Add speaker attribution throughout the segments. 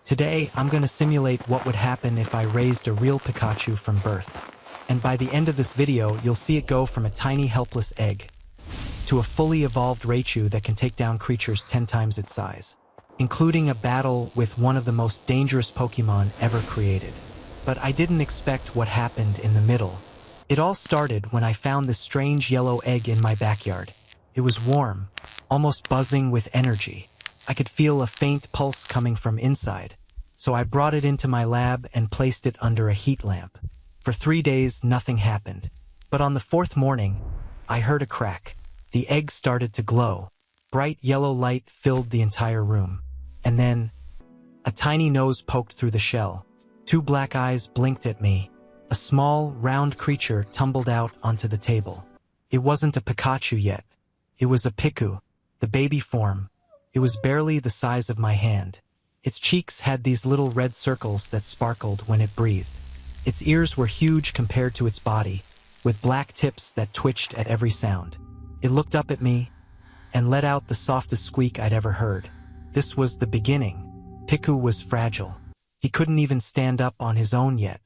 Speaker 1: Today, I'm going to simulate what would happen if I raised a real Pikachu from birth. And by the end of this video, you'll see it go from a tiny helpless egg to a fully evolved Raichu that can take down creatures 10 times its size, including a battle with one of the most dangerous Pokémon ever created. But I didn't expect what happened in the middle. It all started when I found this strange yellow egg in my backyard. It was warm, almost buzzing with energy. I could feel a faint pulse coming from inside, so I brought it into my lab and placed it under a heat lamp. For 3 days, nothing happened. But on the 4th morning, I heard a crack. The egg started to glow. Bright yellow light filled the entire room. And then, a tiny nose poked through the shell. 2 black eyes blinked at me. A small, round creature tumbled out onto the table. It wasn't a Pikachu yet. It was a Pichu, the baby form. It was barely the size of my hand. Its cheeks had these little red circles that sparkled when it breathed. Its ears were huge compared to its body, with black tips that twitched at every sound. It looked up at me and let out the softest squeak I'd ever heard. This was the beginning. Pichu was fragile. He couldn't even stand up on his own yet.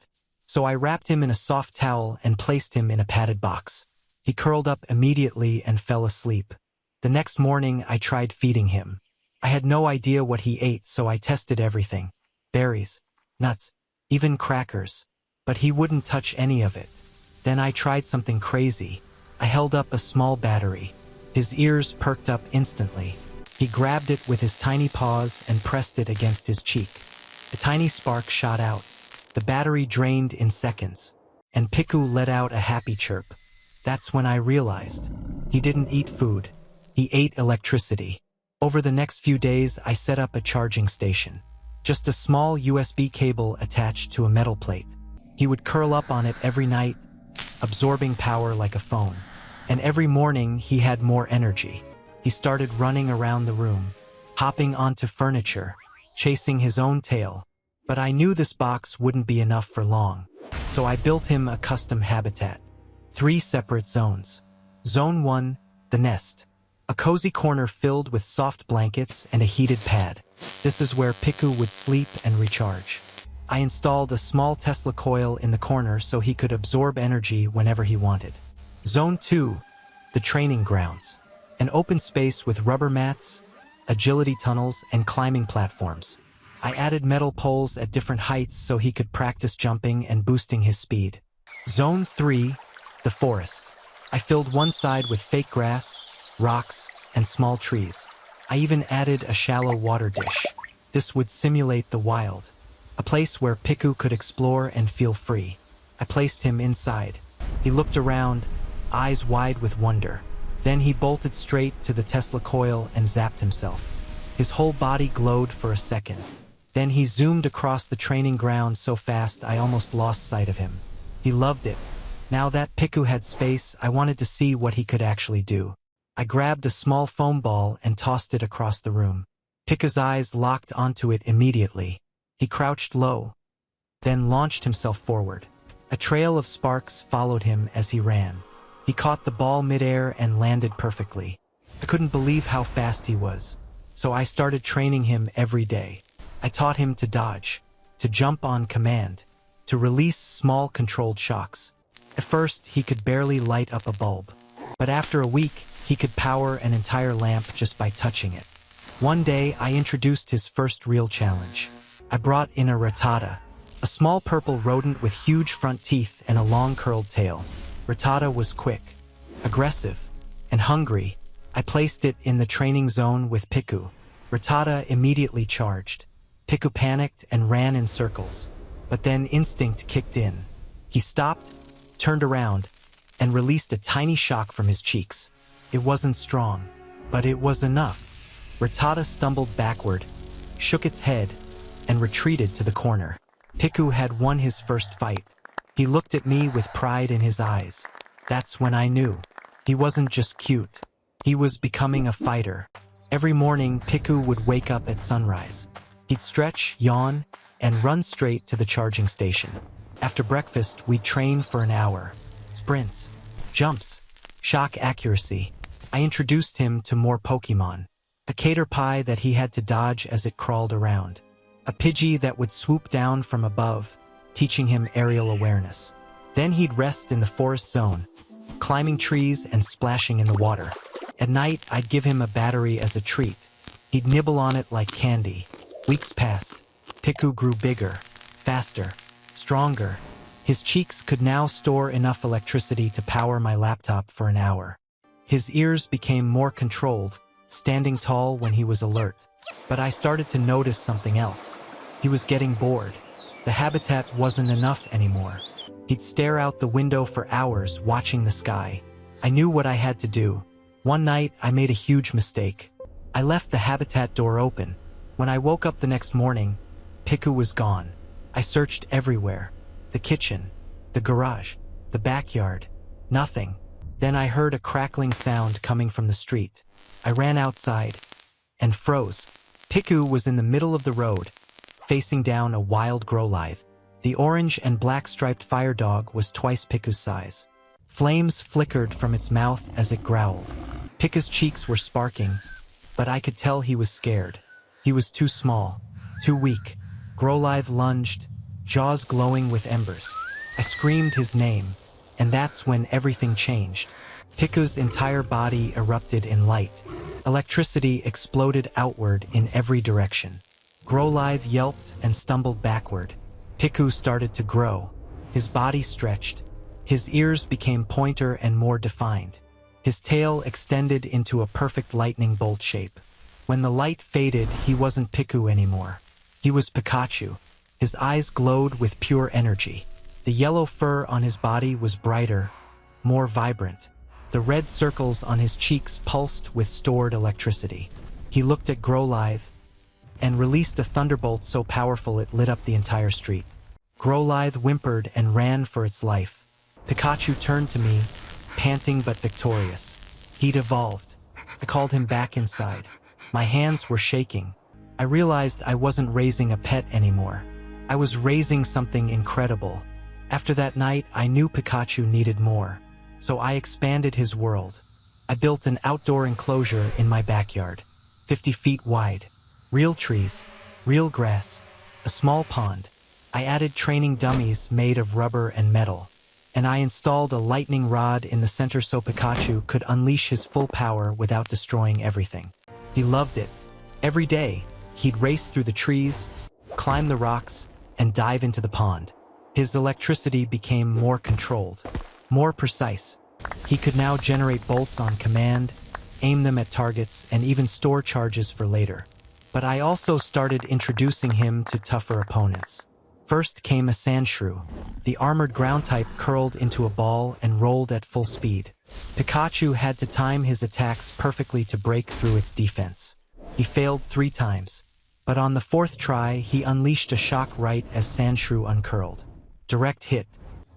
Speaker 1: So I wrapped him in a soft towel and placed him in a padded box. He curled up immediately and fell asleep. The next morning, I tried feeding him. I had no idea what he ate, so I tested everything. Berries, nuts, even crackers. But he wouldn't touch any of it. Then I tried something crazy. I held up a small battery. His ears perked up instantly. He grabbed it with his tiny paws and pressed it against his cheek. A tiny spark shot out. The battery drained in seconds, and Pichu let out a happy chirp. That's when I realized. He didn't eat food. He ate electricity. Over the next few days, I set up a charging station. Just a small USB cable attached to a metal plate. He would curl up on it every night, absorbing power like a phone. And every morning, he had more energy. He started running around the room, hopping onto furniture, chasing his own tail. But I knew this box wouldn't be enough for long. So I built him a custom habitat. 3 separate zones. Zone 1, the nest. A cozy corner filled with soft blankets and a heated pad. This is where Pichu would sleep and recharge. I installed a small Tesla coil in the corner so he could absorb energy whenever he wanted. Zone 2, the training grounds. An open space with rubber mats, agility tunnels, and climbing platforms. I added metal poles at different heights so he could practice jumping and boosting his speed. Zone 3, the forest. I filled one side with fake grass, rocks, and small trees. I even added a shallow water dish. This would simulate the wild, a place where Pichu could explore and feel free. I placed him inside. He looked around, eyes wide with wonder. Then he bolted straight to the Tesla coil and zapped himself. His whole body glowed for a second. Then he zoomed across the training ground so fast I almost lost sight of him. He loved it. Now that Pichu had space, I wanted to see what he could actually do. I grabbed a small foam ball and tossed it across the room. Pichu's eyes locked onto it immediately. He crouched low, then launched himself forward. A trail of sparks followed him as he ran. He caught the ball midair and landed perfectly. I couldn't believe how fast he was, so I started training him every day. I taught him to dodge, to jump on command, to release small controlled shocks. At first, he could barely light up a bulb, but after a week, he could power an entire lamp just by touching it. One day, I introduced his first real challenge. I brought in a Rattata, a small purple rodent with huge front teeth and a long curled tail. Rattata was quick, aggressive, and hungry. I placed it in the training zone with Pichu. Rattata immediately charged. Pichu panicked and ran in circles, but then instinct kicked in. He stopped, turned around, and released a tiny shock from his cheeks. It wasn't strong, but it was enough. Rattata stumbled backward, shook its head, and retreated to the corner. Pichu had won his first fight. He looked at me with pride in his eyes. That's when I knew. He wasn't just cute. He was becoming a fighter. Every morning, Pichu would wake up at sunrise. He'd stretch, yawn, and run straight to the charging station. After breakfast, we'd train for an hour. Sprints, jumps, shock accuracy. I introduced him to more Pokémon. A cater pie that he had to dodge as it crawled around. a Pidgey that would swoop down from above, teaching him aerial awareness. Then he'd rest in the forest zone, climbing trees and splashing in the water. At night, I'd give him a battery as a treat. He'd nibble on it like candy. Weeks passed. Pichu grew bigger, faster, stronger. His cheeks could now store enough electricity to power my laptop for an hour. His ears became more controlled, standing tall when he was alert. But I started to notice something else. He was getting bored. The habitat wasn't enough anymore. He'd stare out the window for hours, watching the sky. I knew what I had to do. One night, I made a huge mistake. I left the habitat door open. When I woke up the next morning, Pichu was gone. I searched everywhere. The kitchen, the garage, the backyard. Nothing. Then I heard a crackling sound coming from the street. I ran outside and froze. Pichu was in the middle of the road, facing down a wild Growlithe. The orange and black striped fire dog was twice Pichu's size. Flames flickered from its mouth as it growled. Pichu's cheeks were sparking, but I could tell he was scared. He was too small, too weak. Growlithe lunged, jaws glowing with embers. I screamed his name, and that's when everything changed. Pichu's entire body erupted in light. Electricity exploded outward in every direction. Growlithe yelped and stumbled backward. Pichu started to grow. His body stretched. His ears became pointer and more defined. His tail extended into a perfect lightning bolt shape. When the light faded, he wasn't Pichu anymore. He was Pikachu. His eyes glowed with pure energy. The yellow fur on his body was brighter, more vibrant. The red circles on his cheeks pulsed with stored electricity. He looked at Growlithe and released a thunderbolt so powerful it lit up the entire street. Growlithe whimpered and ran for its life. Pikachu turned to me, panting but victorious. He'd evolved. I called him back inside. My hands were shaking. I realized I wasn't raising a pet anymore. I was raising something incredible. After that night, I knew Pikachu needed more. So I expanded his world. I built an outdoor enclosure in my backyard, 50 feet wide. Real trees, real grass, a small pond. I added training dummies made of rubber and metal. And I installed a lightning rod in the center so Pikachu could unleash his full power without destroying everything. He loved it. Every day, he'd race through the trees, climb the rocks, and dive into the pond. His electricity became more controlled, more precise. He could now generate bolts on command, aim them at targets, and even store charges for later. But I also started introducing him to tougher opponents. First came a Sandshrew. The armored ground type curled into a ball and rolled at full speed. Pikachu had to time his attacks perfectly to break through its defense. He failed 3 times, but on the 4th try he unleashed a shock right as Sandshrew uncurled. Direct hit.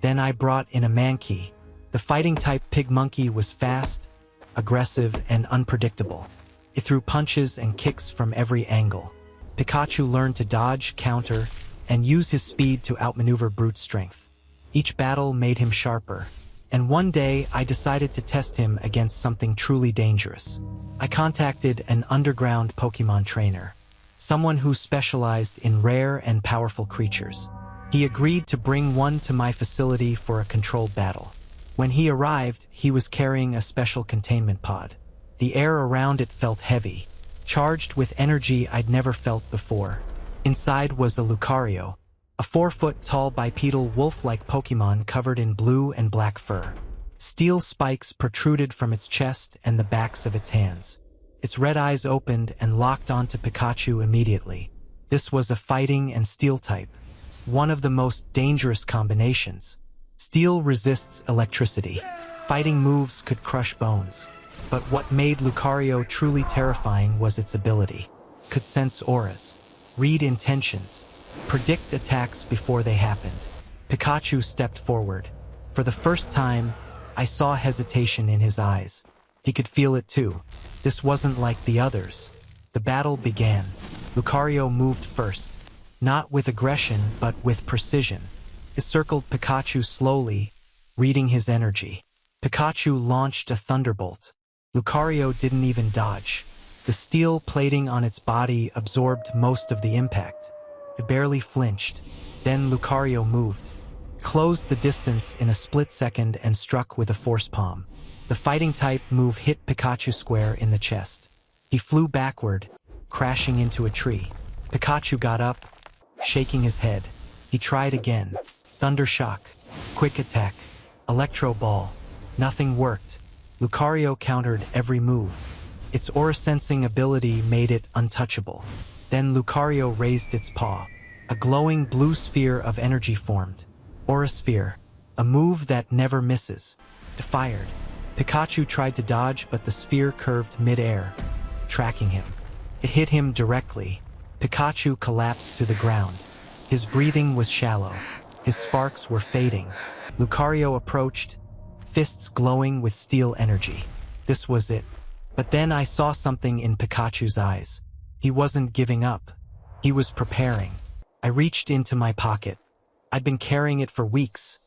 Speaker 1: Then I brought in a Mankey. The fighting type pig monkey was fast, aggressive, and unpredictable. It threw punches and kicks from every angle. Pikachu learned to dodge, counter, and use his speed to outmaneuver brute strength. Each battle made him sharper, and one day I decided to test him against something truly dangerous. I contacted an underground Pokémon trainer, someone who specialized in rare and powerful creatures. He agreed to bring one to my facility for a controlled battle. When he arrived, he was carrying a special containment pod. The air around it felt heavy, charged with energy I'd never felt before. Inside was a Lucario, a 4-foot-tall bipedal wolf-like Pokémon covered in blue and black fur. Steel spikes protruded from its chest and the backs of its hands. Its red eyes opened and locked onto Pikachu immediately. This was a fighting and steel type, one of the most dangerous combinations. Steel resists electricity. Fighting moves could crush bones. But what made Lucario truly terrifying was its ability. Could sense auras, read intentions, predict attacks before they happened. Pikachu stepped forward. For the first time, I saw hesitation in his eyes. He could feel it too. This wasn't like the others. The battle began. Lucario moved first, not with aggression but with precision. It circled Pikachu slowly, reading his energy. Pikachu launched a thunderbolt. Lucario didn't even dodge. The steel plating on its body absorbed most of the impact. It barely flinched. Then Lucario moved, closed the distance in a split second and struck with a force palm. The fighting type move hit Pikachu square in the chest. He flew backward, crashing into a tree. Pikachu got up, shaking his head. He tried again. Thunder Shock, Quick Attack, Electro Ball. Nothing worked. Lucario countered every move. Its aura sensing ability made it untouchable. Then Lucario raised its paw. A glowing blue sphere of energy formed. Aura Sphere, a move that never misses. It fired. Pikachu tried to dodge, but the sphere curved mid-air, tracking him. It hit him directly. Pikachu collapsed to the ground. His breathing was shallow. His sparks were fading. Lucario approached, fists glowing with steel energy. This was it. But then I saw something in Pikachu's eyes. He wasn't giving up. He was preparing. I reached into my pocket. I'd been carrying it for weeks,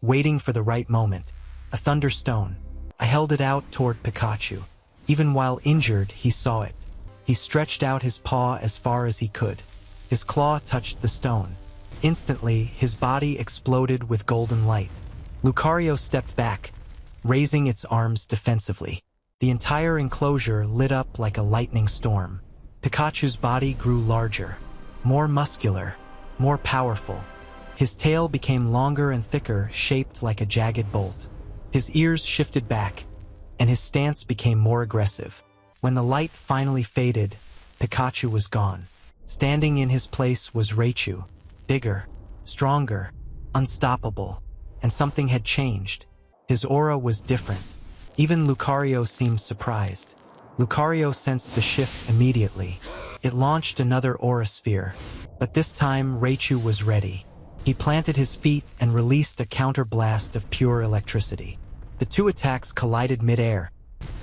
Speaker 1: waiting for the right moment. A Thunderstone. I held it out toward Pikachu. Even while injured, he saw it. He stretched out his paw as far as he could. His claw touched the stone. Instantly, his body exploded with golden light. Lucario stepped back, raising its arms defensively. The entire enclosure lit up like a lightning storm. Pikachu's body grew larger, more muscular, more powerful. His tail became longer and thicker, shaped like a jagged bolt. His ears shifted back, and his stance became more aggressive. When the light finally faded, Pikachu was gone. Standing in his place was Raichu, bigger, stronger, unstoppable, and something had changed. His aura was different. Even Lucario seemed surprised. Lucario sensed the shift immediately. It launched another aura sphere, but this time Raichu was ready. He planted his feet and released a counterblast of pure electricity. The two attacks collided mid-air,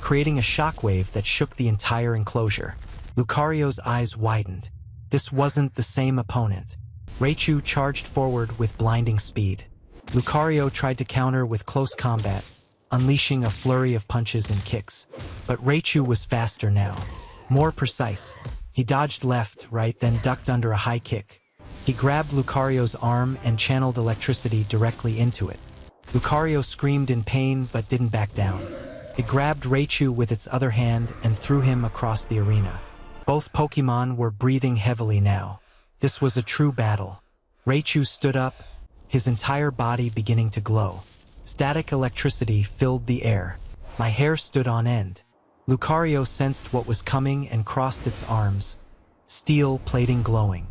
Speaker 1: creating a shockwave that shook the entire enclosure. Lucario's eyes widened. This wasn't the same opponent. Raichu charged forward with blinding speed. Lucario tried to counter with close combat, unleashing a flurry of punches and kicks. But Raichu was faster now, more precise. He dodged left, right, then ducked under a high kick. He grabbed Lucario's arm and channeled electricity directly into it. Lucario screamed in pain but didn't back down. It grabbed Raichu with its other hand and threw him across the arena. Both Pokémon were breathing heavily now. This was a true battle. Raichu stood up, his entire body beginning to glow. Static electricity filled the air. My hair stood on end. Lucario sensed what was coming and crossed its arms, steel plating glowing.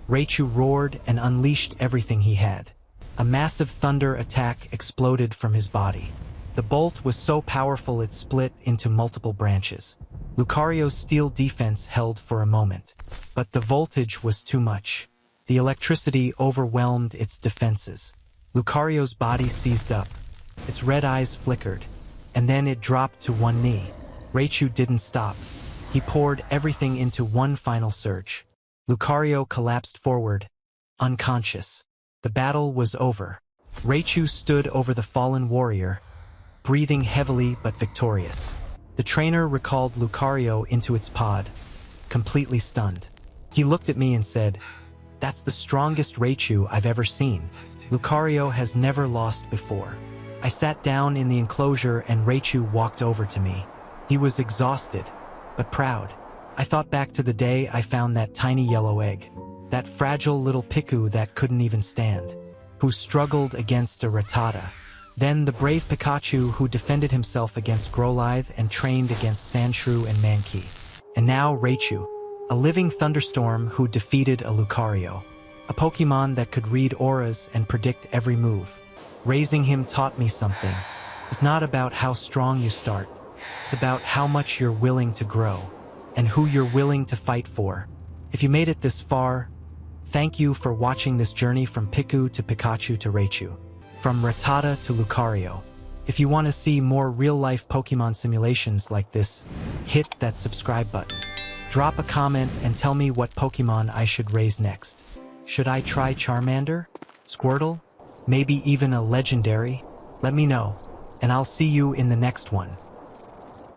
Speaker 1: Raichu roared and unleashed everything he had. A massive thunder attack exploded from his body. The bolt was so powerful it split into multiple branches. Lucario's steel defense held for a moment, but the voltage was too much. The electricity overwhelmed its defenses. Lucario's body seized up. Its red eyes flickered, and then it dropped to one knee. Raichu didn't stop. He poured everything into one final surge. Lucario collapsed forward, unconscious. The battle was over. Raichu stood over the fallen warrior, breathing heavily but victorious. The trainer recalled Lucario into its pod, completely stunned. He looked at me and said, "That's the strongest Raichu I've ever seen. Lucario has never lost before." I sat down in the enclosure and Raichu walked over to me. He was exhausted, but proud. I thought back to the day I found that tiny yellow egg, that fragile little Pichu that couldn't even stand, who struggled against a Rattata. Then the brave Pikachu who defended himself against Growlithe and trained against Sandshrew and Mankey. And now Raichu, a living thunderstorm who defeated a Lucario, a Pokemon that could read auras and predict every move. Raising him taught me something. It's not about how strong you start. It's about how much you're willing to grow, and who you're willing to fight for. If you made it this far, thank you for watching this journey from Pichu to Pikachu to Raichu, from Rattata to Lucario. If you want to see more real-life Pokemon simulations like this, hit that subscribe button. Drop a comment and tell me what Pokemon I should raise next. Should I try Charmander? Squirtle? Maybe even a legendary? Let me know, and I'll see you in the next one.